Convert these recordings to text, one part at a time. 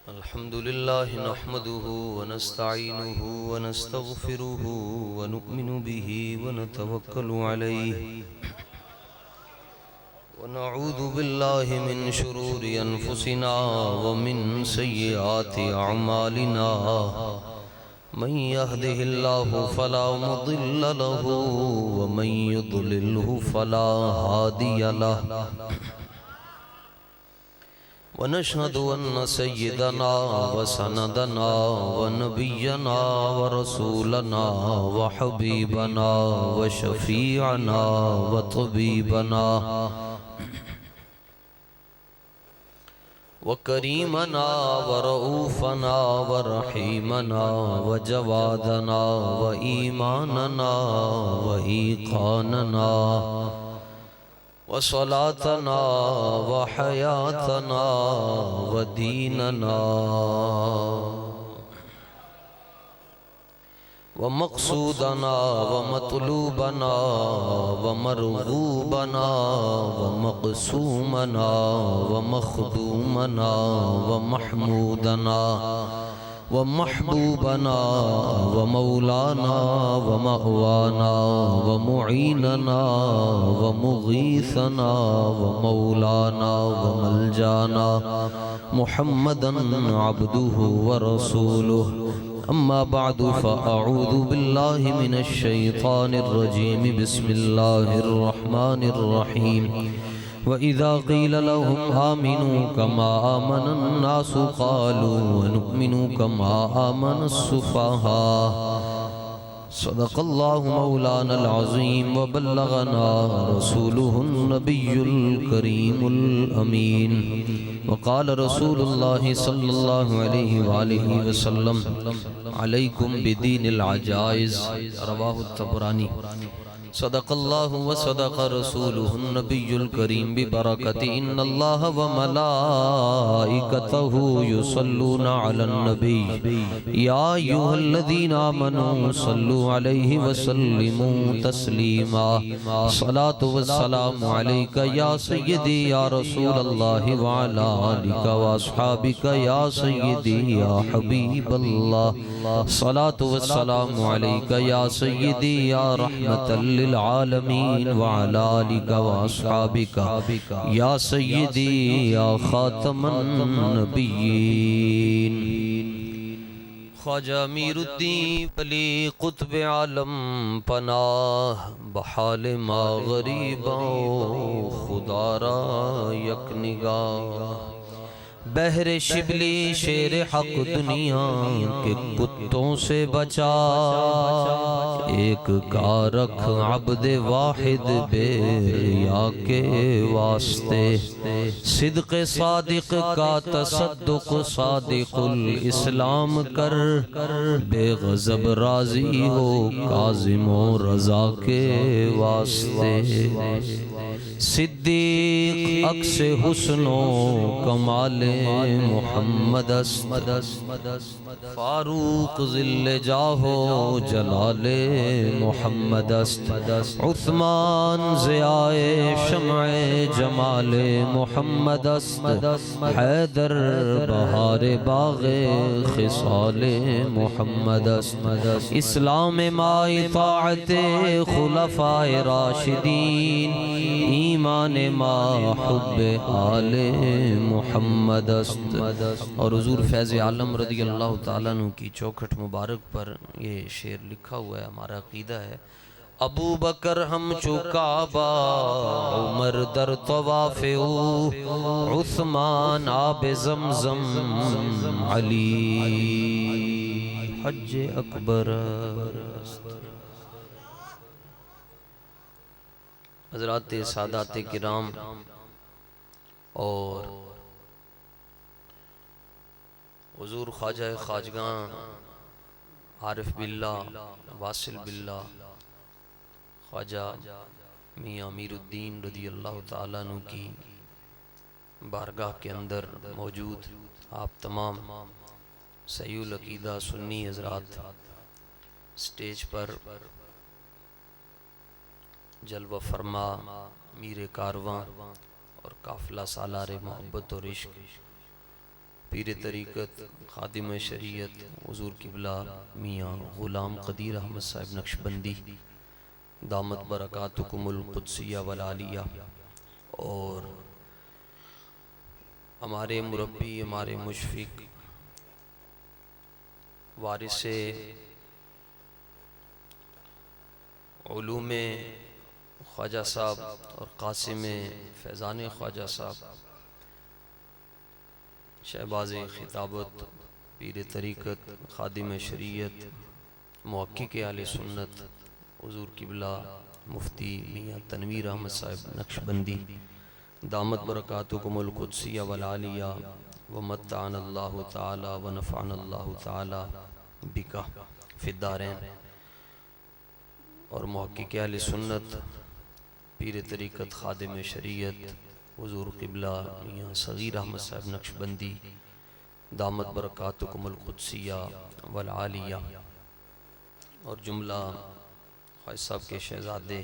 अल्हम्दुलिल्लाहि नहमदुहु व नस्तईनुहु व नस्तगफिरुहु व नु'मिनु बिही व नतवक्कलु अलैहि व नऊज़ु बिल्लाहि मिन शुरूरि अनफुसिना व मिन सय्यिआति अअमालिना मन यहदिहिल्लाहु फला मुदिल्ल लहु व मन युद्लिल्हु फला हादिय लहु वनशहदु अन्न सय्यदना व सनदना व नबिय्यना व रसूलना व हबीबना व शफीअना व तबीबना व करीमना व रऊफना व रहीमना व जवादना व ईमानना व ईक़ानना व सलातना व हयातना व दीनना व मक़सूदना व मतलूबना व मरग़ूबना व मक़सूमना व मख़दूमना व महमूदना व महबूबना व मौलाना व मअवाना व मुईनना व मुगीसना व मौलाना व मलजाना मुहम्मदन अब्दुहु व रसूलुहु अम्मा बअदु फ़अऊज़ु बिल्लाहि मिनश शैतानिर रजीम बिस्मिल्लाहिर रहमानिर रहीम व इज़ा क़ील लहुम आमिनू कमा आमनन नासु क़ालू वनुमिनु कमा आमनस सुफ़हा सदक़ल्लाहु मौलानल अज़ीम व बल्लगना रसूलुहुन नबियुल करीमुल अमीन व क़ाल रसूलुल्लाहि सल्लल्लाहु अलैहि वालिहि वसल्लम अलैकुम बिदीनिल अजाइज़ रवाहु तबरानी सदक़ल्लाहु व सदक़ रसूलुहुन नबियुल करीम बिबरकति इन्नल्लाह व मलाइकतहु युसल्लूना अलन नबी या अय्युहल्लज़ीना आमनू सल्लु अलैहि व सल्लिमू तस्लीमा सलातु व सलामु अलैका या सय्यदी या रसूलल्लाहि व अला आलिका व अस्हाबिका या सय्यदी या हबीबल्लाह सलातु व सलामु अलैका या सय्यदी या रहमतल लिल आलमीन व अला आलिका व अस्हाबिका या सय्यदी या खातमन नबिय्यीन। ख्वाजा अमीरुद्दीन वली कुतुब आलम पनाह बहाल मा गरीबा खुदारा यक निगाह बहरे शिबली शेर हक दुनिया के कुत्तों से बचा एक कारख अब्दे वाहिद बेरिया के वास्ते सिद्क़ सादिक का तसद्दुक़ सादिकुल इस्लाम कर बेगज़ब राज़ी हो काज़िमो रज़ा के वास्ते सिद्दीक़ अक्स हुस्नो कमाले मुहम्मद फारूक ज़िल्ले जाहो जलाले मुहम्मद उस्मान ज़ियाए शम्अए जमाले मुहम्मद हैदर बहारे बाग़े खिसाले मुहम्मद इस्लाम माई ताअते खुलफ़ाए राशिदीन ईमान मा हुब्बे आले मुहम्मद और हुज़ूर फैज़ आलम रज़ी अल्लाह ताला अन्हु की चौखट मुबारक पर ये शेर लिखा हुआ है। हमारा अक़ीदा है अबू बकर हम चुकाबा उमर दर तवाफ़े उस्मान आब ज़मज़म अली हज अकबर। हज़रात सादात किराम और हुज़ूर ख्वाजा ख्वाजगां आरिफ बिल्लाह वासिल बिल्लाह ख्वाजा मियां अमीरुद्दीन रज़ी अल्लाह ताला अन्हु की बारगाह के अंदर मौजूद आप तमाम सहीउल अक़ीदा सुन्नी हज़रात स्टेज पर जलवा फरमा मीर कारवां और काफ़िला सालारे मोहब्बत और इश्क पीर तरीक़त खादिम शरीयत हुज़ूर किबला मियाँ ग़ुलाम क़दीर अहमद साहिब नक्शबंदी दामत बरकातुकुमुल क़ुद्सिया वल आलिया, और हमारे मुरब्बी, हमारे मुशफ़िक़, वारिसे उलूमे ख्वाजा साहब और कासिम फैज़ान ख्वाजा साहब, शहबाज़ खिताबत, पीर तरीक़त खादिम शरीयत, मुहक्किक़ आले सुन्नत हुज़ूर किबला मुफ्ती मियाँ तनवीर अहमद साहिब नक्शबंदी दामत बरकातुकुमुल क़ुद्सिया वल आलिया व मत्ताअनल्लाहु तआला व नफ़अनल्लाहु तआला बिका फ़िद्दारैन, और मुहक्किक़ आले सुन्नत पीर तरीक़त खादिम शरीयत हुज़ूर क़िबला मियाँ सग़ीर अहमद साहिब नक्शबंदी दामत बरकातुकुमुल क़ुद्सिया वल आलिया, और जुमला ख्वाजा साहब के शहज़ादे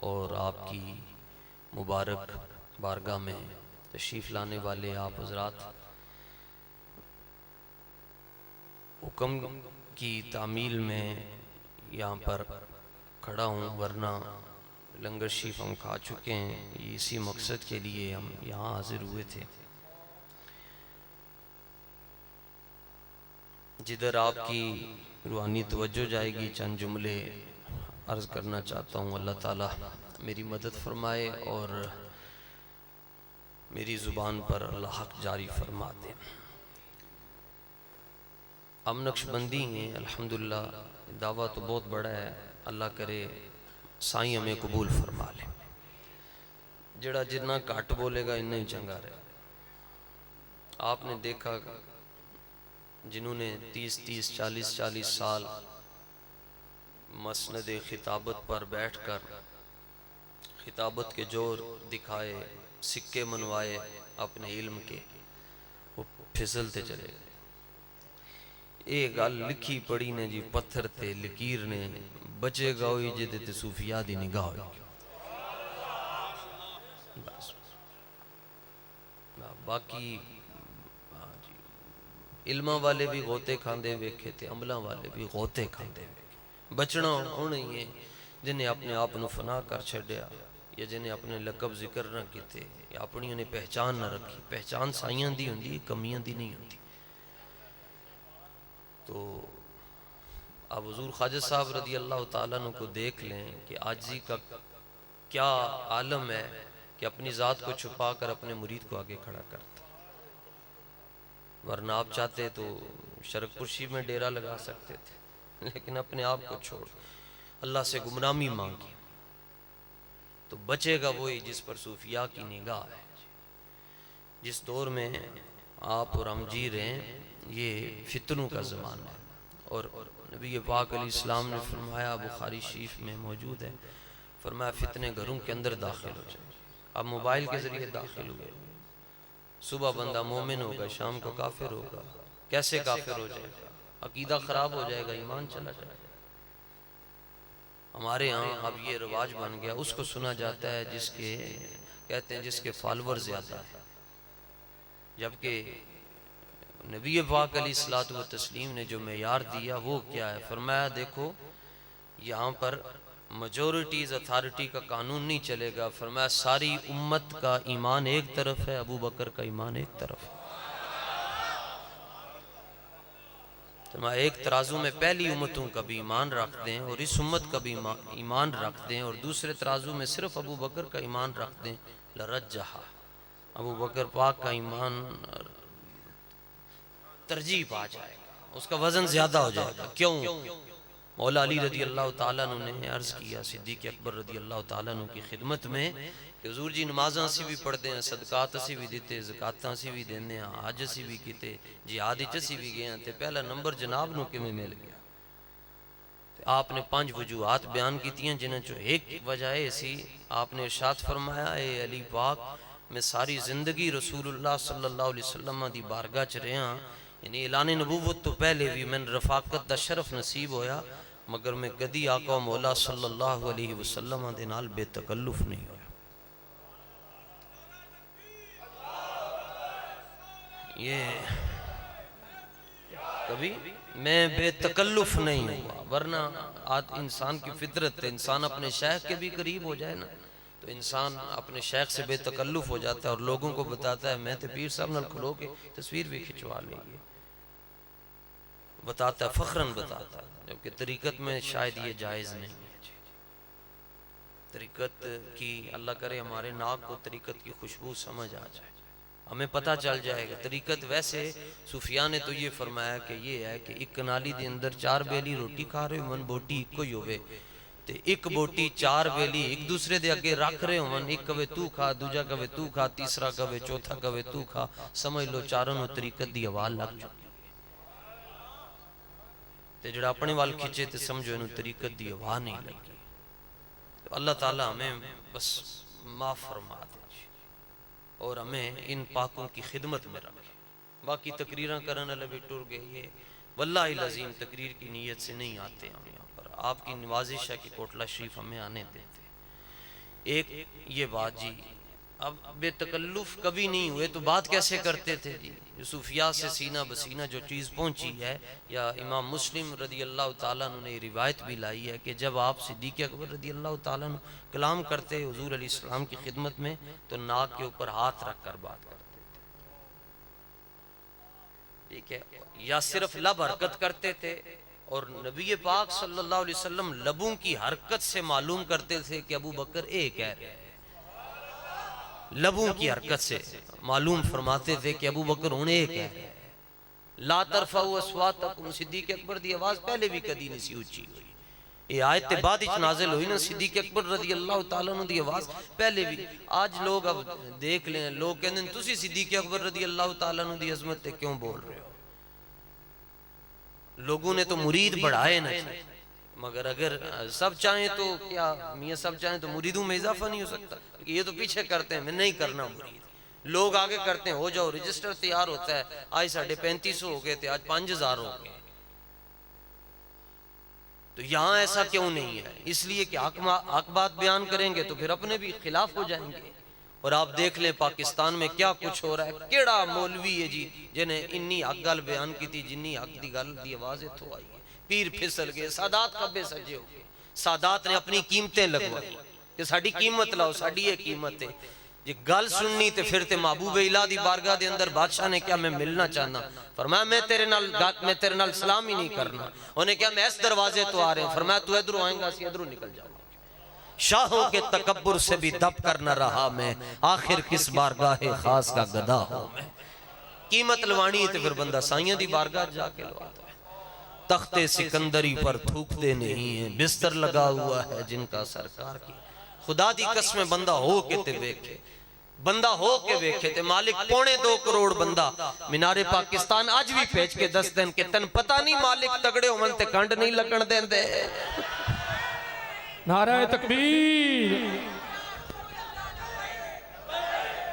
और आपकी मुबारक बारगाह में तशरीफ़ लाने वाले आप हज़रात, हुक्म की तामील में यहाँ पर खड़ा हूँ, वरना लंगर शरीफ हम खा चुके हैं। इसी मकसद के लिए हम यहाँ हाजिर हुए थे। जिधर आपकी रूहानी तवज्जो जाएगी, चंद जुमले अर्ज़ करना चाहता हूँ। अल्लाह ताला मेरी मदद फरमाए और मेरी ज़ुबान पर अल्लाह हक़ जारी फरमा दे। हम नक्शबंदी हैं अल्हम्दुलिल्लाह, दावा तो बहुत बड़ा है। अल्लाह करे साईं हमें कबूल फरमा ले। जड़ा जितना घट बोलेगा इन्ना ही चंगा रहे। आपने देखा जिन्होंने 30-30, 40-40 साल मसनद खिताबत पर बैठकर खिताबत के जोर दिखाए, सिक्के मनवाए अपने इल्म के, वो फिसलते चले गए। ये गल लिखी पढ़ी ने जी पत्थर ते लकीर ने, बचेगा वही जिदे ते सूफिया दी निगाह होगी। बस बाकी इल्मा वाले भी गोते खांदे वेखे ते अमलों वाले भी गोते खांदे वेखे। बचना होना ही है जिन्हें अपने आप को फना कर छड़िया, या जिन्हें अपने लकब जिक्र न किए, या अपनी उन्हें पहचान न रखी। पहचान साइयां दी हुंदी, कमियां दी नहीं होंदी। तो अब हुजूर ख्वाजा साहब रदी अल्लाह ताला अन्हु को देख लें कि आजी का क्या आलम है कि अपनी ज़ात को छुपा कर अपने मुरीद को आगे खड़ा करता। वरना आप चाहते तो शरकपुरशी में डेरा लगा सकते थे, लेकिन अपने आप को छोड़ अल्लाह से गुमनामी मांगी तो बचेगा वही जिस पर सूफिया की निगाह है। जिस दौर में आप और हम जी रहे हैं, ये फितनों का ज़माना है। और नबी पाक अलैहिस्सलाम ने फरमाया, बुखारी शरीफ में मौजूद है, फरमाया फितने घरों के अंदर दाखिल हो जाए। अब मोबाइल के ज़रिए दाखिल हुए, सुबह बंदा मोमिन होगा, शाम को काफिर होगा। कैसे काफिर हो जाएगा? अकीदा खराब हो जाएगा, ईमान चला जाएगा। हमारे यहाँ अब ये रिवाज बन गया, उसको सुना जाता है जिसके कहते हैं जिसके फॉलोअर ज्यादा है, जबकि नबी पाक अलैहिस्सलातु व तस्लीम ने जो मेयार दिया वो क्या है? फरमाया देखो यहाँ पर मेजॉरिटीज अथॉरिटी का कानून नहीं चलेगा। फरमाया सारी उम्मत का ईमान एक तरफ है, अबू बकर का ईमान एक तरफ है। फरमाया एक तराजू में पहली उम्मतों का भी ईमान रख दें और इस उम्मत का भी ईमान रख दें, और दूसरे तराजू में सिर्फ अबू बकर का ईमान रख दें, लरज्जहा, अबू बकर पाक का ईमान तरजीह पा जाएगा, उसका वजन ज्यादा हो जाएगा। क्यों? मौला अली रदी अल्लाह ताला अन्हु ने अर्ज किया सिद्दीक़ अकबर रदी अल्लाह ताला अन्हु की खिदमत में कि हुजूर जी नमाज़ां असी भी पढ़ते हैं, सदकात असी भी दिते, ज़कात असी भी देने, हज असी भी किते, जिहाद विच असी भी गए, ते पहला नंबर जनाब नूं किवें मिल गया? ते आपने 5 वजूहात बयान कीतियां, जिन्हां चों एक वजह यह सी, आपने इरशाद फरमाया, ए अली पाक मैं सारी जिंदगी रसूलुल्लाह सल्लल्लाहु अलैहि वसल्लम दी बारगाह च रहा, यानी ऐलान नबूवत तो पहले भी मैंने रफाकत दा शरफ नसीब होया, मगर मैं कदी आका मौला सल्लल्लाहु अलैहि वसल्लम दे नाल बेतकल्लुफ नहीं होया। ये कभी मैं बेतकल्लुफ नहीं हुआ, वरना आज इंसान की फितरत है, इंसान अपने शेख के भी करीब हो जाए ना तो इंसान अपने शेख से बेतकल्लुफ हो जाता है और लोगों को बताता है मैं तो पीर साहब नाल खलो के तस्वीर भी खिंचवा ली, बताता है, फखरन बताता है, जबकि तरीकत में शायद ये जायज़ नहीं है। तरीकत की अल्लाह करे हमारे नाक को तरीकत की खुशबू समझ आ जाए, हमें पता चल जाएगा तरीकत। वैसे सूफिया ने तो ये फरमाया कि ये है कि एक कनाली के अंदर 4 बेली रोटी खा रहे हो, बोटी इको ही होवे ते एक बोटी 4 बेली एक दूसरे दे अगे रख रहे हो, एक कवे तू खा, दूजा कवे तू खा, तीसरा कवे, चौथा कवे तू खा, समझ लो चारों नूं तरीकत दी हवा लग चुकी ते जिहड़ा अपने वाल खिंचे ते समझो इनू तरीकत दी हवा नहीं लगी। तो अल्लाह ताला हमें बस माफ फरमा दे और हमें इन पाकों की खिदमत में रखे। बाकी तकरीर करने वाले भी टुर गए, ये वल्लाही लजीम तकरीर की नीयत से नहीं आते हम यहाँ पर, आपकी नवाजिश है कि कोटला शरीफ हमें आने देते। एक ये बात जी, अब बेतकल्लुफ कभी नहीं हुए तो बात कैसे करते थे जी? सूफिया से सीना बसीना जो चीज़ पहुंची है, या इमाम मुस्लिम रदी अल्लाह ताला अन्हु ने रिवायत भी लाई है कि जब आप सिद्दीक़ अकबर रदी अल्लाह ताला अन्हु कलाम करते हुजूर अलैहिस्सलाम की खिदमत में तो नाक के ऊपर हाथ रख कर बात करते थे, ठीक है, या सिर्फ लब हरकत करते थे और नबी पाक सल्लल्लाहु अलैहि वसल्लम लबों की हरकत से मालूम करते थे कि अबू बकर ए कह रहे हैं, लबों की हरकत से मालूम फरमाते थे कि अबू बकर होने एक है। ला तरफाउ अस्वातकुम, सिद्दीक़ अकबर दी आवाज पहले भी कदी नहीं सी ऊंची हुई, ये आयत ते बाद विच नाज़िल हुई ना, सिद्दीक़ अकबर रज़ी अल्लाह तआला अन्हु दी आवाज पहले भी। आज लोग अब देख लें, लोग कहते हैं तुसी सिद्दीक़ अकबर रज़ी अल्लाह तआला अन्हु दी अज़मत ते क्यों बोल रहे हो? लोगों ने तो मुरीद बढ़ाए ना, मगर अगर सब चाहें तो क्या मियाँ सब चाहें तो मुरीदों में इजाफा नहीं हो सकता? ये तो पीछे करते हैं, मैं नहीं करना मुरीद, लोग आगे करते हैं, हो जाओ रजिस्टर तैयार होता है, आज साढ़े 3500 हो गए थे, आज 5000 हो गए। तो यहाँ ऐसा क्यों नहीं है? इसलिए कि हक बात बयान करेंगे तो फिर अपने भी खिलाफ हो जाएंगे। और आप देख लें पाकिस्तान में क्या कुछ हो रहा है, केड़ा मौलवी है जी जिन्हें इन्नी हक गल बयान की थी, जिन्नी हक दी गल दी आवाज इत्थों आई है, पीर फिसल गए, सादात खब्बे सज्जे हो गए। सादात ने अपनी कीमतें लगवाई कि साडी कीमत लाओ, साडी ये कीमत है। जे गल सुननी तो फिर ते महबूब इला दी बारगाह दे अंदर बादशाह ने क्या मैं मिलना चाहना, फरमाया मैं तेरे नाल सलाम ही नहीं करना। उन्हें क्या मैं इस दरवाजे तो आ रहे हैं, फरमाया तू इधरों आएगा असी इधरों निकल जाओगे। शाहों के तकब्बुर से भी दब कर न रहा मैं, आखिर किस बारगाह खास का गदा हूं मैं। कीमत लवानी है तो फिर बंदा साइयां दी बारगाह जाके लवाता है। तख्ते सिकंदरी पर थूकते नहीं है, बिस्तर लगा हुआ है जिनका सरकार की। खुदा दी कसम बंदा हो के ते वेखे, बंदा हो के वेखे ते मालिक 2.25 करोड़ बंदा मीनारे पाकिस्तान आज भी भेज के 10 दिन के तन पता नहीं मालिक तगड़े होवन ते कंड नहीं लगन देंदे। नारा तकबीर,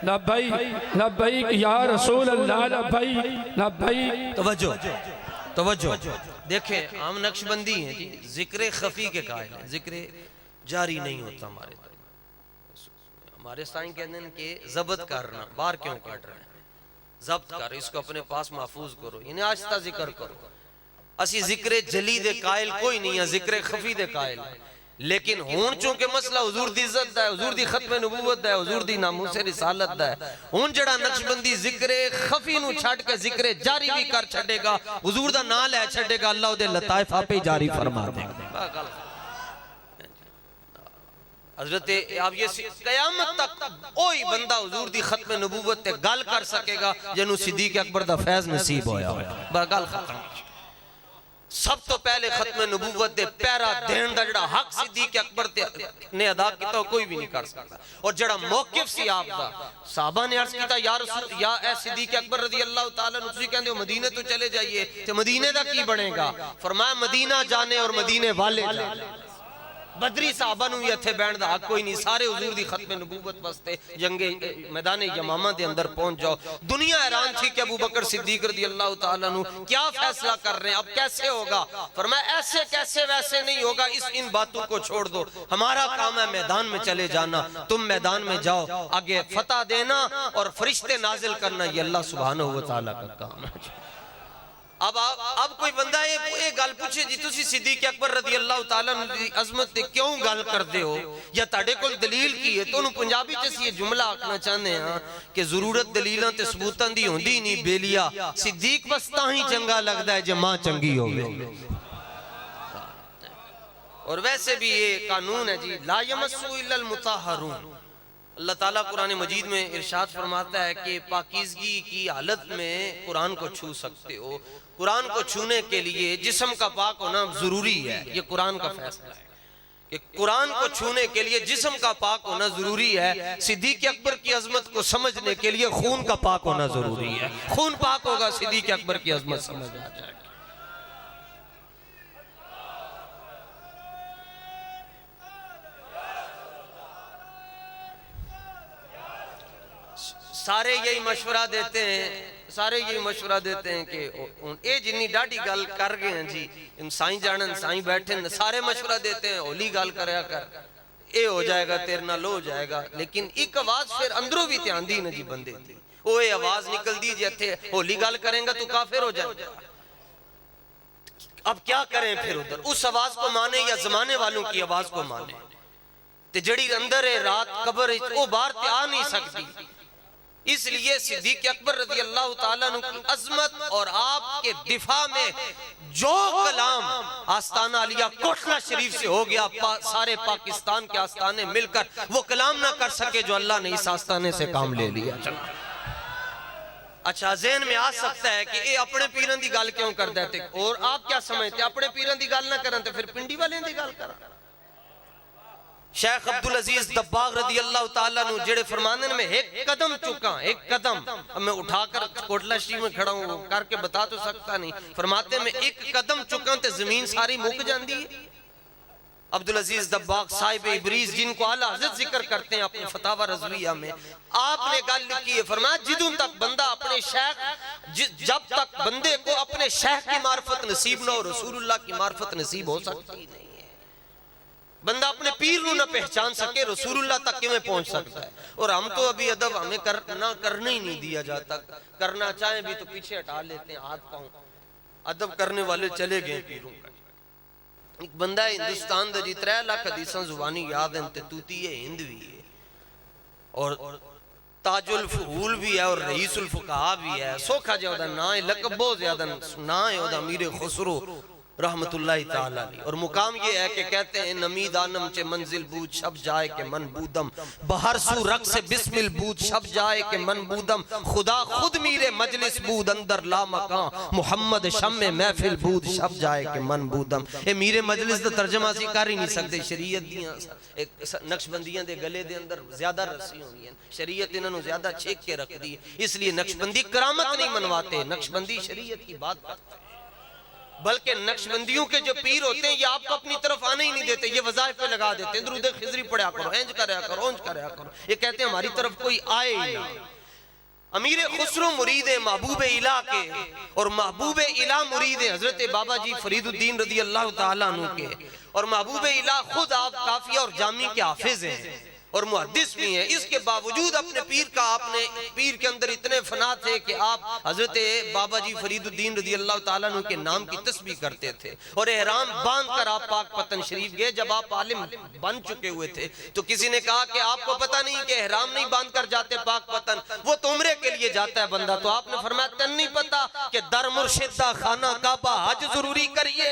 लब्बैक लब्बैक या रसूल अल्लाह, लब्बैक लब्बैक। तवज्जो तवज्जो, देखें हम नक्शबंदी हैं जी, जिक्र खफी के कायल हैं, जिक्र जारी नहीं होता हमारे हमारे साईं कहते हैं कि जब्त करना, बाहर क्यों काट रहे हैं, जब्त कर, इसको अपने पास महफूज करो, इन्हें आस्ता जिक्र करो। असी जिक्र जली दे कायल कोई नहीं है, जिक्र खफी दे कायल है। लेकिन हुण चूंकि मसला हुजूर दी इज्जत दा है, हुजूर दी खत्म नबूवत दा है, हुजूर दी नामूस रिसालत दा है, हुण जड़ा नक्शबंदी जिक्र खफी नु छड के जिक्र जारी भी कर छडेगा, हुजूर दा नाम ले छडेगा, अल्लाह दे लताइफ आपे जारी फरमा देगा। हजरत आप ये कयामत तक ओही बंदा हुजूर दी खत्म नबूवत ते गल कर सकेगा जिन्हों सिद्दीक़ अकबर दा फैज नसीब होया होया। गल खत्म। सब तो पहले खत्म नबूवत दे पैरा देन दा जड़ा हक सिद्दीक़ अकबर ने अदा किया कोई भी नहीं कर सकता। और जड़ा मौकिफ सी आप दा, साहबा ने अर्ज किया या रसूल या ए सिद्दीक़ अकबर रज़ी अल्लाह तआला अन्हु, तुसी कहंदे हो मदीने तो चले जाइए, ते मदीने दा की बनेगा? फरमाया मदीना जाने और मदीने वाले जाने। बदरी साहबा नूं भी इत्थे बैठण दा हक कोई नहीं। सारे हुजूर दी खत्म नबूवत वास्ते जंगे मैदान यमामा दे अंदर पहुंच जाओ। दुनिया हैरान थी कि अबू बकर सिद्दीक रज़ी अल्लाह तआला अन्हु क्या फैसला कर रहे हैं, अब कैसे होगा। फरमाया ऐसे कैसे वैसे नहीं होगा, इन बातों को छोड़ दो, हमारा काम है मैदान में चले जाना। तुम मैदान में जाओ, आगे फतह देना और फरिश्ते नाजिल करना, ये अल्लाह सुब्हानहू व तआला का काम है। अब कोई बंदा ये गल पूछे जी तुसी सिद्दीक अकबर रज़ी अल्लाह तआला दी अज़मत ते क्यों गल करदे हो या ताड़े कोल दलील की है, तो उन्होंने पंजाबी च ये जुमला आखना चाहते हैं कि जरूरत दलीलों ते सबूतां दी होंदी नहीं बेलिया, सिद्दीक बस तां ही चंगा लगदा है जे मां चंगी होवे। और वैसे भी ये कानून है जी, ला यमस्सु इल्लल मुताहरून। अल्लाह ताला कुरान मजीद में इरशाद फरमाता है कि पाकीज़गी की हालत में कुरान को छू सकते हो। कुरान को छूने के लिए जिस्म का पाक होना जरूरी है, ये कुरान का फैसला है कि कुरान को छूने के लिए जिस्म का पाक होना जरूरी है। सिद्दीक अकबर की अजमत को समझने के लिए खून का पाक होना जरूरी है। खून पाक होगा, सिद्दीक अकबर की अजमत समझ आ जाएगी। सारे यही मशवरा देते हैं कि ये जिन्नी डाढ़ी गल कर गए हैं जी, साई जानन साई बैठे न, सारे मशवरा देते हैं होली गल करया कर, ये हो जाएगा तेरे नाल हो जाएगा। लेकिन एक आवाज फिर अंदरों भी ध्यान दी ना जी बंदे दी, वो ये आवाज निकलती जी इत्थे होली गल करेंगा तू काफिर हो जाएगा। अब क्या करें फिर, उधर उस आवाज को माने या जमाने वालों की आवाज को माने? ते जड़ी अंदर है रात कब्र वो बाहर ते आ नहीं सकती। इसलिए सिद्दीक अकबर रज़ी अल्लाह तआला अन्हु की अजमत और आपके दिफा में जो कलाम आस्ताना अलिया कोटला शरीफ से हो गया, सारे पाकिस्तान के आस्ताने मिलकर वो कलाम ना कर सके जो अल्लाह ने इस आस्ताने से काम ले लिया। अच्छा, ज़हन में आ सकता है कि ये अपने पीरन दी गल क्यों कर देते, और आप क्या समझते अपने पीरन दी गल ना करन तो फिर पिंडी वाले दी गल करा। शेख अब्दुल अजीज दब्बाग रज़ी अल्लाह तआला अन्हु जेड़े फरमाने में एक कदम चुका, एक कदम अब मैं उठाकर कोटला शरीफ में खड़ा हूं करके बता तो सकता नहीं, फरमाते में एक कदम चुका तो जमीन सारी मुक जाती है। अब्दुल अजीज दब्बाग साहिब इब्रीज जिनको आला हज़रत जिक्र करते हैं अपने फतावा रज़विया में, आपने गल लिखी है, फरमाया जिदों तक बंदा अपने शेख, जब तक बंदे को अपने शेख की मार्फत नसीब ना हो रसूलुल्लाह की मार्फत नसीब हो सकती नहीं। बंदा अपने पीर को ना पहचान सके रसूलुल्लाह तक किवें पहुंच सकता है। और हम तो अभी अदब हमें करने ही नहीं दिया जाता, करना चाहे भी तो पीछे हटा लेते हैं हाथ पांव, अदब करने वाले चले गए पीरों का। एक बंदा हिंदुस्तान दा जी 3 लाख हदीसां जुबानी याद हैं ते तूती है हिंद भी है और ताजुल फूल भी है और रईसुल फुकाहा भी है। सोखा ज्यादा ना है, लकब बहुत ज्यादा ना है ओदा मीर खुसरो रहमतुल्लाहि ताला अलैह। और मुकाम ये है कि कहते हैं नमीद आनम चे मंजिल बूझ शब जाए के मन बूदम, बहर सू रख से बिस्मिल बूझ शब जाए के मन बूदम, खुदा खुद मीरे मजलिस बूद अंदर ला मकां, मोहम्मद शम्मे महफिल बूद शब जाए के मन बूदम। ये मीरे मजलिस दा तर्जमा सी कर ही नहीं सकते। शरीयत दियां एक नक्शबंदियां दे गले दे अंदर ज्यादा रस्सी होंदी है, शरीयत इन्हां नूं ज्यादा छेक के रख दी है, इसलिए नक्शबंदी करामत नहीं मनवाते, नक्शबंदी शरीयत की बात करते हैं। बल्कि नक्शबंदियों के जो पीर होते हैं ये आपको अपनी तरफ आने ही नहीं देते, ये वज़ाइफ पे लगा देते हैं, दुरूद खिजरी पढ़ा करो, इंज करया करो, उंज करया करो, ये कहते हैं हमारी तरफ कोई आए ही नहीं। अमीर खुसरो मुरीद है महबूब इला के, और महबूब इला मुरीद है हजरत बाबा जी फरीदुद्दीन रज़ी अल्लाह तआला अन्हु के, और महबूब इला खुद आप काफिया और जामी के हाफिज हैं और मुहद्दिस भी हैं। इसके बावजूद अपने पीर का, आपने पीर के अंदर इतने फना थे कि आप हजरत बाबा जी फरीदुद्दीन रज़ी अल्लाह तआला अन्हु के नाम की तस्बीह करते थे और एहराम बांध कर आप पाक पतन शरीफ गए। जब आप आलिम बन चुके हुए थे तो किसी ने कहा कि आपको पता नहीं कि एहराम नहीं बांध कर जाते पाक पतन, वो तो उम्रे के लिए जाता है बंदा। तो आपने फरमाया तन नहीं पता कि दर मुर्शिद दा खाना काबा हज जरूरी करिए।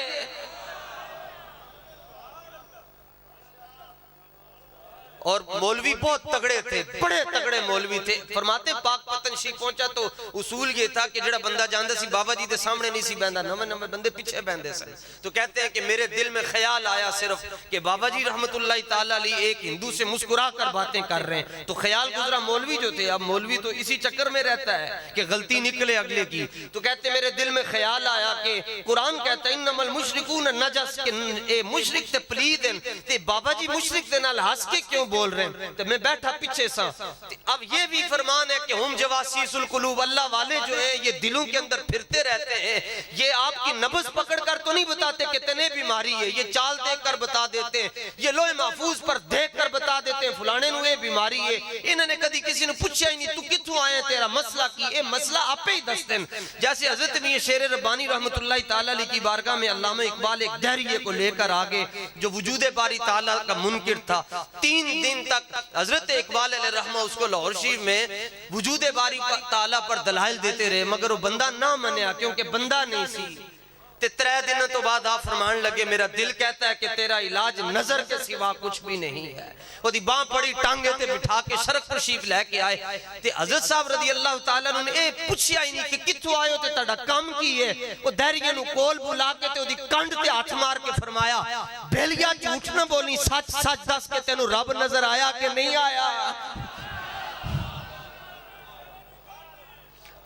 और मौलवी बहुत तगड़े थे, बड़े तगड़े मौलवी थे। फरमाते पाक पतनशी पहुंचा तो उसूल ये था कि जेड़ा बंदा जानदा सी बाबा जी दे सामने नहीं सी बहंदा, नवे नवे बंदे पीछे बहंदे सन। तो कहते हैं कि मेरे दिल में ख्याल आया सिर्फ कि बाबा जी रहमतुल्लाह ताला अलैह एक हिंदू से मुस्कुरा कर बातें कर रहे हैं। तो ख्याल गुजरा मौलवी जो थे, अब मौलवी तो इसी चक्कर में रहता है कि गलती निकले अगले की। तो कहते मेरे दिल में ख्याल आया कि कुरान कहता है इन्नमल मुशरिकून नजस, के मुशरिक ते पलीद हैं, ते बाबा जी मुशरिक दे नाल हंस के क्यों बोल रहे हैं। तो मैं बैठा पीछे सा। अब ये भी फरमान है कि हम जवासीसुल कुलूब, अल्लाह वाले जो है ये दिलों के अंदर फिरते रहते हैं। ये आपकी नब्ज पकड़ कर तो नहीं बताते कि तने बीमारी है, ये चाल देख कर बता देते हैं, ये लोहे महफूज पर देख कर बता देते हैं फलाने नु ये बीमारी है। इन्होंने कभी किसी ने पूछा ही नहीं तू कित्थों आया, तेरा मसला की, ये मसला आपे ही दस दिन। जैसे हजरत भी शेर रब्बानी रहमतुल्लाह ताला अलैह की बारगाह में अल्लामा इकबाल एक दहरिये को लेकर आगे, जो वजूदे बारी ताला का मुनकिर था। 3 दिन तक हजरत इकबाल रहमा उसको लाहौर शरीफ में वजूदे बारी ताला पर दलाइल देते रहे, मगर वो बंदा ना मनिया क्योंकि बंदा नहीं सी। ते 3 दिनों तो बाद आप फरमान लगे मेरा दिल कहता है कि तेरा इलाज नजर के सिवा कुछ भी नहीं है। ओदी बांह पड़ी टांगे ते बिठा के शरफ तशरीफ लेके आए। ते हजरत साहब रजी अल्लाह तआला ने ए पूछया ही नहीं कि कित्थों आए हो ते तुहाडा काम की है। ओ दहरिये नु कोल बुला के ते ओदी कंध ते हाथ मार के फरमाया बेलिया झूठ ना बोली, सच सच दस के तेनू रब नजर आया कि नहीं आया।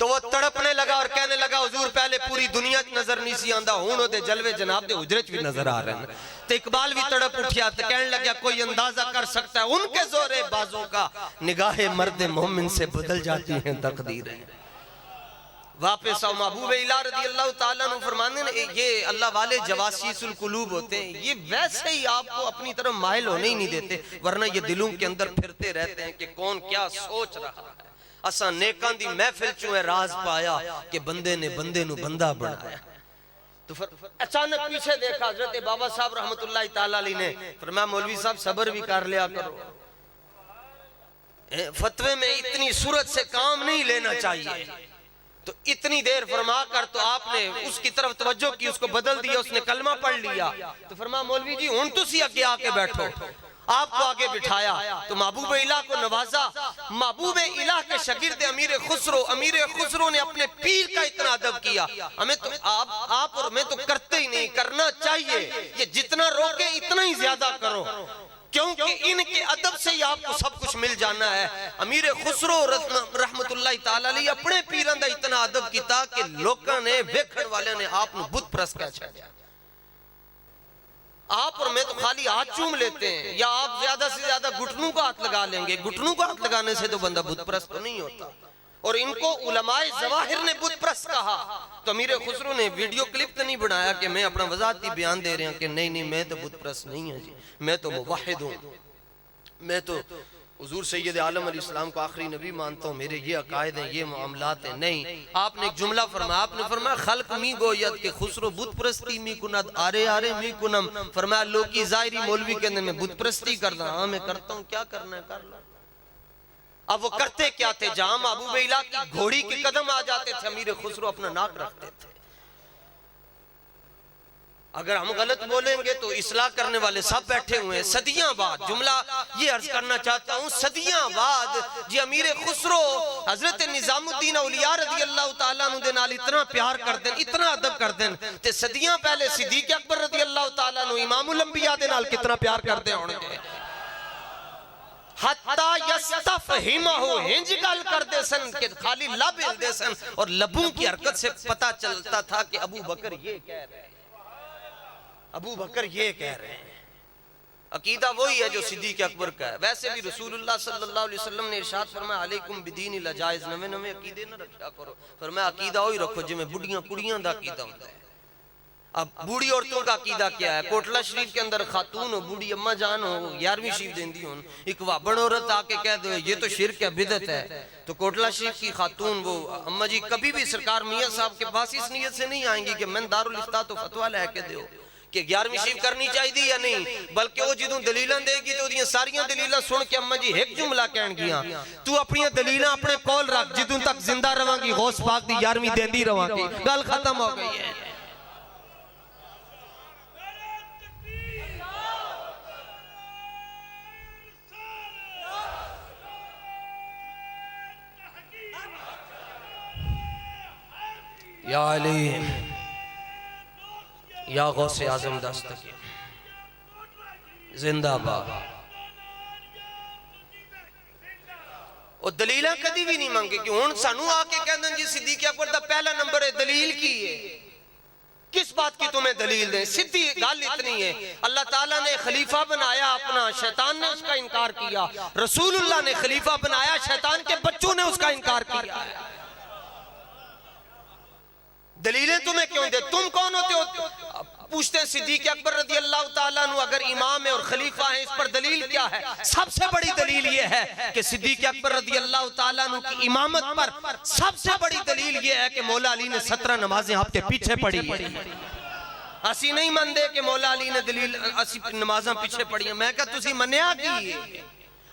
तो वो तड़पने लगा और कहने लगा हुजूर पहले पूरी दुनिया नजर नहीं सी आंदा, हुण ओदे जलवे जनाब दे हुजरे च भी नजर आ रहे हैं। तो इकबाल भी तड़प उठिया तो कहने लगा कोई अंदाजा कर सकता है उनके जोरे बाजों का निगाहे मर्द मोमिन से बदल जाती हैं तकदीरें। वापस आओ महबूब इला रज़ी अल्लाह ताला अन्हु फरमाते हैं ये अल्लाह वाले जवासीसुल कुलूब होते हैं, ये वैसे ही आपको अपनी तरफ माइल होने ही नहीं देते, वरना ये दिलों के अंदर फिरते रहते हैं कि कौन क्या सोच रहा है। असा नेकां दी महफिल चों राज पाया कि बंदे ने बंदे नु बंदा बनाया। तो फिर अचानक पीछे देखा हजरत बाबा साहब रहमतुल्लाह ताला अलैह ने फरमाया मौलवी साहब सब्र भी कर लिया करो, फतवे में इतनी सूरत से काम नहीं लेना चाहिए। तो इतनी देर फरमा कर तो आपने उसकी तरफ तवज्जो की, उसको बदल दिया, उसने कलमा पढ़ लिया। तो फरमाया मौलवी जी हुण तुसी आगे आके बैठो, आपको आगे बिठाया। तो महबूब इलाह को नवाजा। महबूब इलाह के शागिर्द अमीर खुसरो ने अपने पीर का इतना अदब किया। हमें तो आप और मैं तो करते ही नहीं, करना चाहिए। ये जितना रोके इतना ही ज्यादा करो, क्योंकि इनके अदब से ही आपको सब कुछ मिल जाना है। अमीर खुसरो रहमतुल्लाह ताला अलैह अपने पीरां दा इतना अदब किया कि लोकां ने वेखण वाले ने आप नु बुत परस्त कह छड्या। आप और मैं तो खाली हाथ चूम लेते हैं, या आप ज्यादा से ज्यादा घुटनों को हाथ लगा लेंगे। घुटनों को हाथ लगाने से तो बंदा बुत परस्त तो नहीं होता। और इनको उलमाए ज़वाहिर ने बुत परस्त कहा। तो अमीर खुसरो ने वीडियो क्लिप तो नहीं बनाया कि मैं अपना वजाहती बयान दे रहे हैं कि नहीं नहीं मैं तो बुत परस्त नहीं है जी, मैं तो मुवाहिद हूँ, मैं तो हुजूर सैयद आलम अलैहिस्सलाम को आखिरी नबी मानता हूँ, मेरे ये अकायद हैं, ये मामलात हैं। नहीं, आपने एक जुमला फरमाया, आपने फरमाया खल्क मी गोयत के खुसरो बुत परस्ती मी कुनद आरे आरे मी कुनम। फरमाया लोग की जाहिरी मौलवी के अंदर मैं बुत परस्ती करता हूँ। हाँ मैं करता हूँ, क्या करना है कर लो। अब वो करते क्या थे, जहां महबूब इलाह की घोड़ी के कदम आ जाते थे अमीर खुसरो अपना नाक रखते थे। अगर हम गलत बोलेंगे तो इस्लाह करने वाले सब बैठे हुए हैं। सदियां बाद जुमला ये अर्ज करना चाहता हूं, सदियां बाद जी अमीर खुसरो हजरत निजामुद्दीन औलिया रज़ी अल्लाह ताला अन्हु दे नाल इतना प्यार कर देन, इतना अदब कर देन, ते सदियां पहले सिद्दीक अकबर रज़ी अल्लाह ताला अन्हु इमामुल अंबिया दे नाल कितना प्यार करते होंगे। हत्ता यस्तफहिमहु हिंज गल करदे सन कि खाली लब हिलदे सन और लबों की हरकत से पता चलता था कि अबू बकर ये कह रहे हैं, अबू बकर ये कह रहे हैं। अकीदा वही है जो सिद्दीक अकबर का है। वैसे भी रसूलुल्लाह सल्लल्लाहु अलैहि वसल्लम ने इरशाद फरमाया अलैकुम बिदीन लजाइज, नवे नवे अकीदे ना रखा करो। फरमाया अकीदा वही रखो जिवें बुढ़ियां कुड़ियां दा अकीदा होता है। अब बूढ़ी औरतों का अकीदा क्या है? कोटला शरीफ के अंदर खातून हो, बूढ़ी अम्मा जान हो, 11वीं शरीफ देंदी हो, एक वाबड़ औरत आके कह दो ये तो शिरक है, बिदअत है, तो कोटला शरीफ की खातून वो अम्मा जी कभी भी सरकार मियाँ साहब के पास इस नीयत से नहीं आएंगी कि मैं दारुल इफ्ता तो फतवा लेके दो कि 11वीं शरीफ करनी चाहिए या नहीं, बल्कि वो जो दलील देगी तो ओदियां सारियां दलील सुन के अम्मा जी एक जुमला कहन गियां तू अपनी दलील अपने कोल रख, जिदों तक जिंदा रवांगी गौस पाक दी 11वीं देंदी रवांगी। गल खत्म हो गई है। या अली या गौसे आजम दस्तगीर जिंदाबाद। वो दलील कभी भी नहीं मंगे कि हुण सानू आके कहंदे जी सिद्दीक अकबर दा पहला नंबर है, दलील की है? किस बात की तुम्हें दलील दें? सीधी गल इतनी है, अल्लाह ताला ने खलीफा बनाया अपना, शैतान ने उसका इनकार किया। रसूलुल्लाह ने खलीफा बनाया, शैतान के बच्चों ने उसका इनकार किया। दलीलें तुम्हें क्यों दे? तुम कौन होते हो? पूछते हैं सिद्दीक अकबर रज़ी अल्लाह ताला अन्हु अगर इमाम है और खलीफा है, इस पर दलील क्या है? सबसे बड़ी दलील ये है कि सिद्दीक अकबर रज़ी अल्लाह ताला अन्हु की इमामत पर सबसे बड़ी दलील ये है कि मौला अली ने 17 नमाजें आपके पीछे पढ़ी है। असी नहीं मानते कि मौला अली ने दलील असी नमाज़ां पीछे पढ़ी है। मैं क्या तुसी मन्या की?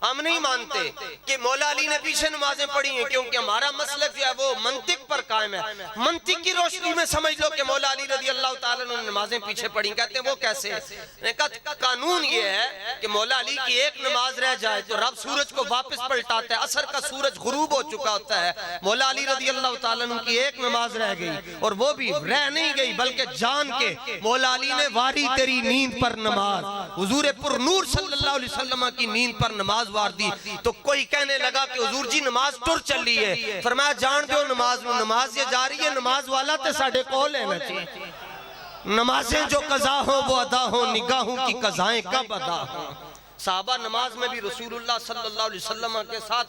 हम नहीं मानते कि मौला अली ने पीछे नमाजें पढ़ी हैं, क्योंकि हमारा मसलक जो है वो मंतिक पर कायम है। मंतिक की रोशनी में समझ लो कि मौला अली रज़ी अल्लाह ताला ने नमाजें पीछे पढ़ी। कहते हैं वो कैसे? कानून ये है कि मौला अली की एक नमाज रह जाए तो रब सूरज को वापस पलटाता है। असर का सूरज गुरूब हो चुका होता है, मौला अली रज़ी अल्लाह ताला की एक नमाज रह गई, और वो भी रह नहीं गई बल्कि जान के मौला अली ने वारी तेरी नींद पर नमाज, हुजूर पुरनूर सल्लल्लाहु अलैहि वसल्लम की नींद पर नमाज वार दी। तो कोई कहने लगा कि हुजूर जी नमाज टुर चली है। फरमाया जान दो नमाज में, नमाज ये जा रही है, नमाज वाला ते साडे कोल है ना। नमाजें जो कज़ा हो वो अदा हो, निगाहों की कज़ाएं कब अदा हो। साहबा नमाज में भी रसूलुल्लाह सल्लल्लाहु अलैहि वसल्लम के साथ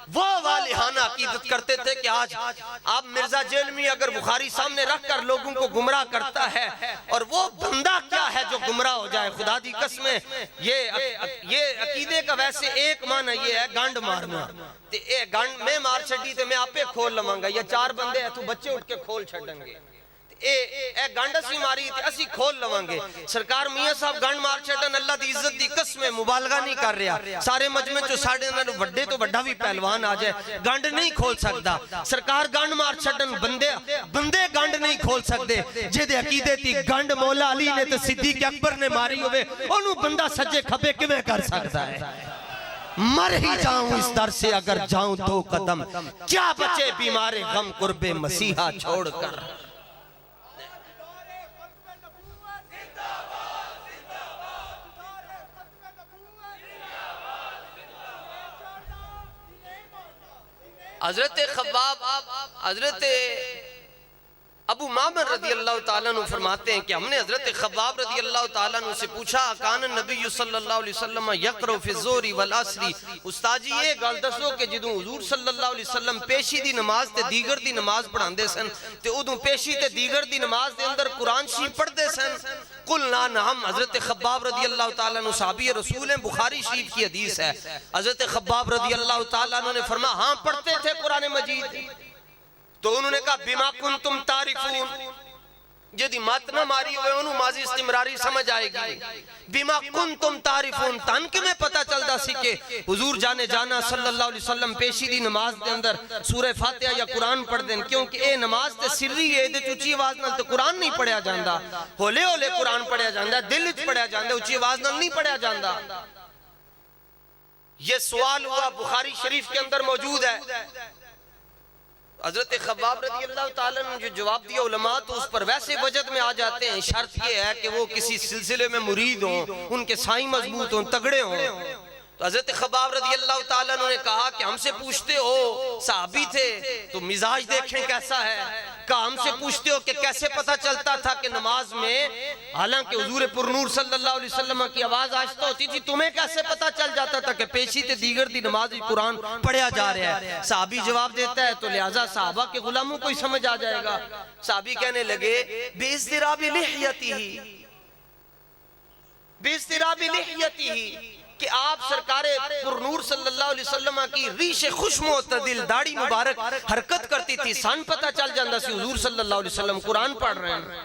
वो वालिहाना अकीदत करते थे कि आज आप मिर्जा जेलमी अगर बुखारी सामने रखकर लोगों को गुमराह करता है, और वो बंदा क्या है जो गुमराह हो जाए? खुदा दी कसमें ये अकीदे का वैसे एक माना ये है गंड मारना। ते ए गंड में मार छड़ी ते मैं आपे खोल लवांगा, या 4 बंदे है तू बच्चे उठ के खोल छड़ेंगे। गंड असी मारी थी असी खोल लवांगे। सरकार मियां साहब गंड मार छड़न, अल्लाह दी इज्जत दी कसम मुबालगा नहीं कर रहा। सारे मजमे चो साडे नाल वड्डे तो वड्डा भी पहलवान आ जाए, गंड नहीं खोल सकता। सरकार गंड मार छड़न, बंदे गंड नहीं खोल सकते। जेदे अकीदे दी गंड मौला अली ने ते सिद्दीक अकबर ने मारी होवे, ओनू बंदा सज्जे खब्बे किवें कर सकता है? मर ही जाऊं इस दर से अगर जाऊं 2 कदम, क्या बचे बीमारे गम कुर्बे मसीहा छोड़कर। हजरत अबू मामर रज़ी अल्लाह ताला अन्हु फरमाते हैं कि हमने हजरत खब्बाब रज़ी अल्लाह ताला अन्हु से पूछा कान नबी सल्लल्लाहु अलैहि वसल्लम यक़रा फी ज़ोरी वल असरी। उस्ताद जी ये गल दसो कि जदों हुजूर सल्लल्लाहु अलैहि वसल्लम पेशी दी नमाज ते दीगर दी नमाज पढ़ांदे सन ते उदों पेशी ते दीगर दी नमाज दे अंदर कुरान शरीफ पढ़दे सन? कुलना नाम। हजरत खब्बाब रज़ी अल्लाह ताला अन्हु सहाबी रसूल हैं, बुखारी शरीफ की हदीस है। हजरत खब्बाब रज़ी अल्लाह ताला अन्हु ने फरमाया हाँ पढ़ते थे कुरान मजीद। तो उन्होंने कहा बिमा कुंतुम तारिफून, यदि मत ना मारी हुए उन्होंने माजी इस्तिमरारी समझ आएगी। बिमा कुंतुम तारिफून, तन के में पता चलता सी के हुजूर जाने जाना सल्लल्लाहु अलैहि वसल्लम पेशी दी नमाज के अंदर सूरह फातिहा या कुरान पढ़ देन, क्योंकि ए नमाज ते सिर्री है, इहदे च उच्ची आवाज नाल तो कुरान नहीं पढ़िया जांदा, होले होले कुरान पढ़िया जांदा, दिल विच पढ़िया जांदा, उच्ची आवाज नाल नहीं पढ़िया जांदा। ये सवाल हुआ, बुखारी शरीफ के अंदर मौजूद है। हजरत खब्बाब रज़ी अल्लाह ताला ने जो जवाब दिया उलमा तो उस पर वैसे वजद में आ जाते हैं। शर्त ये है कि वो किसी सिलसिले में मुरीद हो, उनके साईं मजबूत हो, तगड़े हो। तो हजरत खब्बाब रज़ी अल्लाह ताला ने कहा कि हमसे पूछते हो सहाबी थे तो मिजाज देखें कैसा है। कहा हमसे पूछते हो कि कैसे पता चलता था कि नमाज में, हालांकि हुजूर पुरनूर सल्लल्लाहु अलैहि वसल्लम की आवाज आहिस्ता होती थी, तुम्हें कैसे पता चल जाता था कि पेशी ते दीगर दी नमाज कुरान पढ़िया जा रहा है? साहबी जवाब देता है तो लिहाजा साहबा के गुलामों को ही समझ आ जाएगा। साहबी कहने लगे बेइज़्तिराबि लिहयतिही, बेइज़्तिराबि लिहयतिही, कि आप सरकार पुरनूर सल्लल्लाहु अलैहि वसल्लम की रीश खुशमुअतदिल दाढ़ी मुबारक हरकत करती थी, सन पता चल जाता सी हुजूर सल्लल्लाहु अलैहि वसल्लम कुरान पढ़ रहे हैं।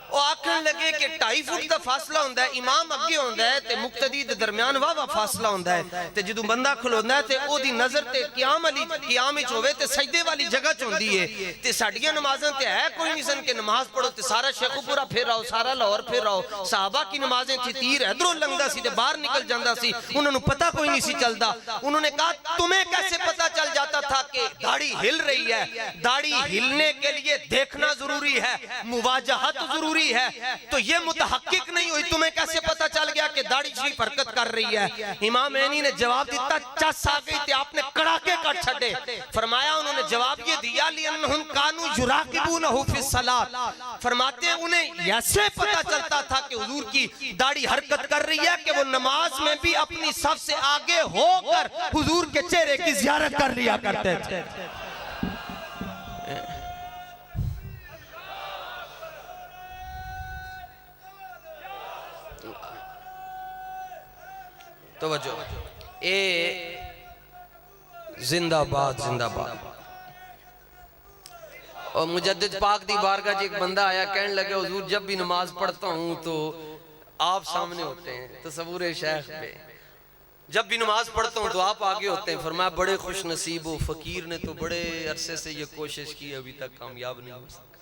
वो आखन लगे कि 2.5 फुट का फासला होंदा है, इमाम अगे होंदा है ते मुक्तदी दे दरमियान वाह फासला होंदा है ते जदों बंदा खलोंदा है ते ओदी नजर ते क़याम विच होवे ते सजदे वाली जगह च होंदी है ते साडियां नमाज़ां ते है कोई नहीं सन कि नमाज पढ़ो ते सारा शेखुपुरा फिर आओ, सारा लाहौर फिर आओ। सहाबा की नमाजें थी, तीर इधरों लंघदा सी ते बाहर निकल जांदा सी, उन्होंने पता कोई नहीं सी चलता। उन्होंने कहा तुम्हें कैसे पता चल जाता था कि दाढ़ी हिल रही है? दाढ़ी हिलने के लिए देखना जरूरी है, मुवाजहत जरूरी है, तो ये मुतहक्किक नहीं हुई, तुम्हें कैसे पता चल गया कि दाढ़ी शरीफ हरकत कर रही है? इमाम ऐनी ने जवाब दिता, चस आ गई थी, आपने कड़ाके कर छड़े। फरमाया, उन्होंने जवाब ये दिया, लिअन्नहुम कानू युराकिबूनहु फिस सलात, फरमाते हैं उन्हें ऐसे पता चलता था कि हुजूर की दाढ़ी हरकत कर रही है कि वो नमाज में भी अपनी सफ से आगे होकर हुजूर के चेहरे की ज़ियारत कर लिया करते थे। तवज्जो, ए जिंदाबाद जिंदाबाद। और मुजद्दिद पाक दी बारगाह एक बंदा आया, कहने लगे हुजूर जब भी नमाज पढ़ता हूँ तो आप सामने होते हैं, तसव्वुर शेख पे, जब भी नमाज पढ़ता हूँ तो आप आगे होते हैं। फरमाया बड़े खुश नसीब हो, फकीर ने तो बड़े अरसे से ये कोशिश की, अभी तक कामयाब नहीं हो सका।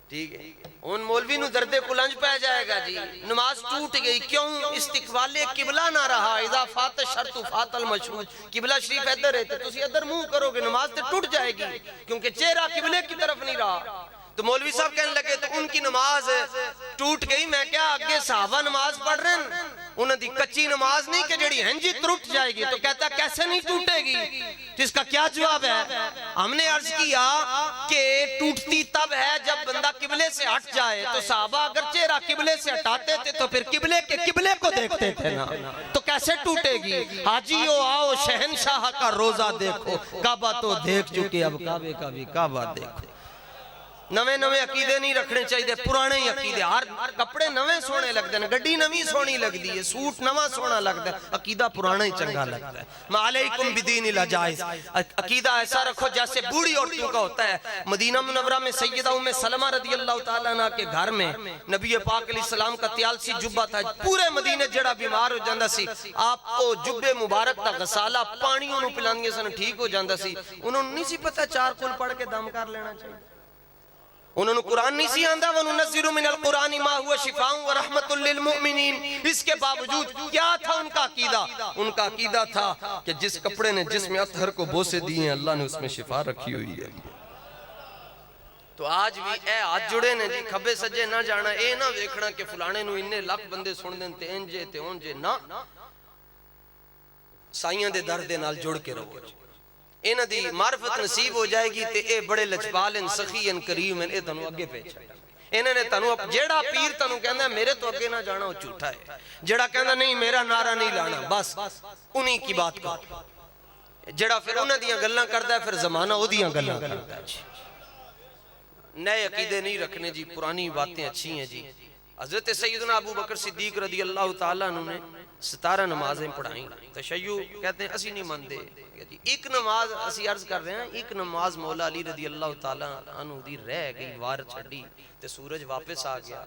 ठीक है, उन मौलवी नु दर्दे कुलंज पै जाएगा जी, नमाज टूट गई, क्यों? इस्तिकबाले किबला ना रहा, इज़ा फात शर्तु फातल मशहूद, किबला शरीफ इधर है तो तुसी इधर मुंह करोगे, नमाज तो टूट जाएगी क्योंकि चेहरा किबले की तरफ नहीं रहा। तो मौलवी साहब कहने लगे तो उनकी नमाज टूट गई। मैं क्या, आगे सहाबा नमाज पढ़ रहे हैं, उन्होंने कच्ची नमाज नहीं कि जड़ी हंजी टूट जाएगी। तो कहता कैसे नहीं टूटेगी? तो इसका क्या जवाब है? हमने अर्ज किया कि टूटती तब है जब बंदा किबले से हट जाए। तो सहाबा अगर चेहरा किबले से हटाते थे तो फिर किबले के किबले को देखते थे ना, तो कैसे टूटेगी? हाजियो आओ शहनशाह का रोजा देखो, काबा तो देख चुके, अब काबे का भी काबा देखो। नवे नवे अकीदे नहीं रखने चाहिए, पुराने ही अकीदे। हर कपड़े नवे सोने लगते हैं, गड्डी नवी सोनी लगती है, सूट नवा सोना लगता है, अकीदा पुराना ही चंगा लगता है। मालैकुम बिदीनिल जायज, अकीदा ऐसा रखो जैसे बूढ़ी औरतों का होता है। मदीना मुनव्वरा में सैयदा उम्मे सलमा रदियल्लाहु ताला अन्हा के घर में नबी पाक अलैहिस्सलाम का त्यालसी जुब्बा था, पूरे मदीने जड़ा बीमार हो जाता सी, आपको जुब्बे मुबारक का गसाला पानी उन्होंने पिलांदियां सन, ठीक हो जाता सी। उन्होंने नहीं सी पता 4 कुल पढ़ के दम कर लेना चाहिए, उन्होंने कुरान नहीं सी आंदा, वनुनज़्ज़िलु मिनल कुरानि मा हुवा शिफ़ाउन व रहमतुल लिल मुमिनीन। इसके बावजूद क्या था उनका अकीदा? उनका अकीदा था कि जिस कपड़े ने जिसमें अतहर को बोसे दिए हैं, अल्लाह ने उसमें शिफा रखी हुई है। तो आज भी ए हाथ जुड़े ने जी, खब्बे सज्जे ना जाना, ए ना देखना कि फलाने नु इन्ने लाख बंदे सुन देन ते इंजे ते उंजे ना, साइयां दे दर दे नाल जुड़ के रहो। इन्हां दी मार्फत नसीब हो जाएगी ते ए बड़े लजपाल हैं, सखी हैं, करीम हैं, ए तनु अगे पे छड्डण। इन्हां ने तनु जेड़ा पीर तनु कहंदा मेरे तो अगे ना जाना, वो झूठा है। जेड़ा कहंदा नहीं मेरा नारा नहीं लाना, बस उन्हीं की बात कर। जेड़ा फिर उन्हां दियां गल्लां करदा है, फिर जमाना ओदियां गल्लां करदा है जी। नए अकीदे नहीं रखने जी, पुरानी बातें अच्छी हैं जी। हजरत सैयदना अबू बकर सिद्दीक रदी अल्लाह तआला अन्हु ने 17 नमाजें पढ़ाई। तशय्युअ कहते हैं असी नहीं मानते जी, एक नमाज असी अर्ज कर रहे हैं, एक नमाज मौला अली रदी अल्लाह तआला अन्हु दी रह गई, वार छड़ी ते सूरज वापस आ गया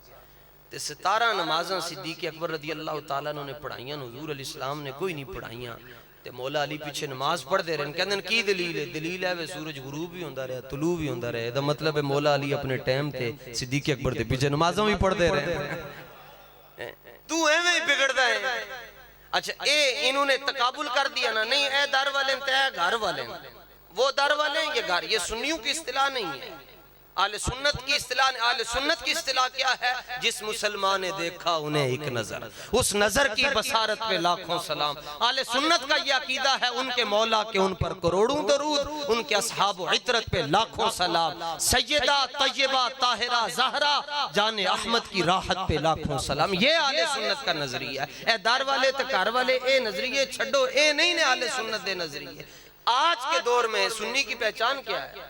ते 17 नमाज़ां सिद्दीक अकबर रदी अल्लाह तआला अन्हु ने पढ़ाइयां, हुजूर अलैहि सलाम ने कोई नहीं पढ़ाइयां ते मौला अली पीछे नमाज पढ़ते रहे। कहते हैं की दलील है? दलील है वे सूरज गुरूब भी होंदा रहा, तुलू भी होंदा रहा, दा मतलब है मौला अली अपने टाइम ते सिद्दीक अकबर दे पीछे नमाज़ां भी पढ़ते रहे। तू एवें ही बिगड़दा है। अच्छा, ए इन्होंने तकाबुल कर दिया ना, नहीं ए दर वाले ते घर वाले, वो दर वाले ये घर, ये सुन्नियों की इस्तिलाह नहीं है, आले सुन्नत की इस्तिलाह। आले सुन्नत की इस्तिलाह क्या है? जिस मुसलमान ने देखा उन्हें एक नजर, उस नजर की बसारत पे लाखों सलाम। आले सुन्नत का ये अकीदा है, उनके मौला के उन पर करोड़ों दरूद, उनके असहाब व इतरत पे लाखों सलाम। सैयदा तय्यबा ताहिरा ज़हरा जाने अहमद की राहत पे लाखों सलाम। ये आले सुन्नत का नजरिया है। ए दार वाले ते घर वाले ए नजरिए छड्डो, ए नहीं ने आले सुन्नत दे नजरिए। आज के दौर में सुन्नी की पहचान क्या है?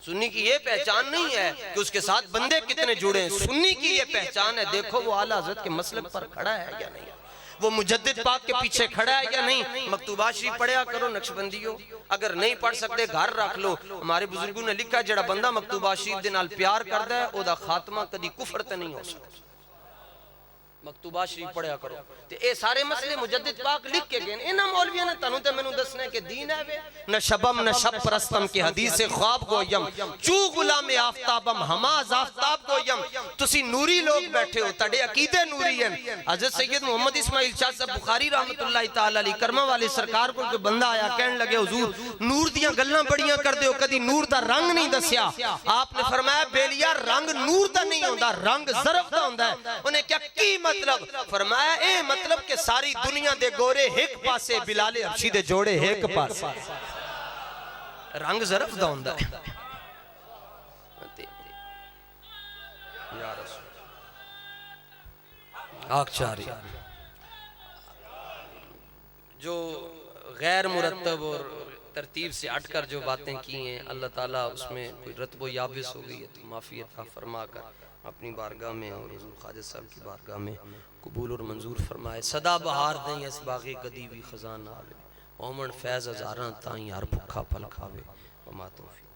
सुन्नी की ये पहचान नहीं है कि उसके साथ बंदे कितने जुड़े हैं, सुन्नी की ये पहचान है देखो वो आला हज़रत के मसलक पर खड़ा है या नहीं। वो मुजद्दिद पाक के पीछे खड़ा है या नहीं। मकतूबात शरीफ पढ़िया करो नक्शबंदियों, अगर नहीं पढ़ सकते घर रख लो। हमारे बुजुर्गों ने लिखा जड़ा बंदा मकतूबात शरीफ दे नाल प्यार करदा है ओदा खात्मा कदी कुफर ते नहीं हो सकता। मकतूबात शरीफ पढ़िया करो। ते ए सारे मसले मुजद्दिद पाक लिख के गए। इन्हां मौलवियां ने तनु ते मैनू दसना है कि दीन है वे न शबम न शब परस्तम की हदीस से ख्वाब गोयम चू गुलाम आफ्ताबम हमाज आफ्ताब गोयम। तुसी नूरी लोग बैठे हो, तड़े अकीदे नूरी हैं। हजरत सैयद मोहम्मद इस्माइल शाह साहब बुखारी रहमतुल्लाह तआला अलैह करमा वाले सरकार को कोई बंदा आया कहने लगे हुजूर नूर दियां गल्लां बड़ियां करदे हो, कदी नूर दा रंग नहीं दस्या। आपने फरमाया बेलिया रंग नूर दा नहीं होंदा, रंग ज़रफ़ दा होंदा है। उन्हें क्या की मतलब? फरमाया ए मतलब कि सारी दुनिया दे गोरे एक पासे बिलाले हबशी दे जोड़े एक पासे, रंग ज़रफ़ दा होंदा है। आखचारी जो गैर मुरत्तब और तरतीब से हटकर जो बातें की हैं अल्लाह ताला उसमें कोई रत्बो याबिस हो गई है तो माफ़ी अता फरमा कर अपनी बारगाह में और हुज़ूर ख्वाजा साहब की बारगाह में कबूल और मंजूर फरमाए। सदा बहार दें इस बाग़े कदी भी ख़ज़ान आवे, ओमन फैज़ हज़ारां ताईं हर भुखा पल खावे। वमा तौफ़ीक़।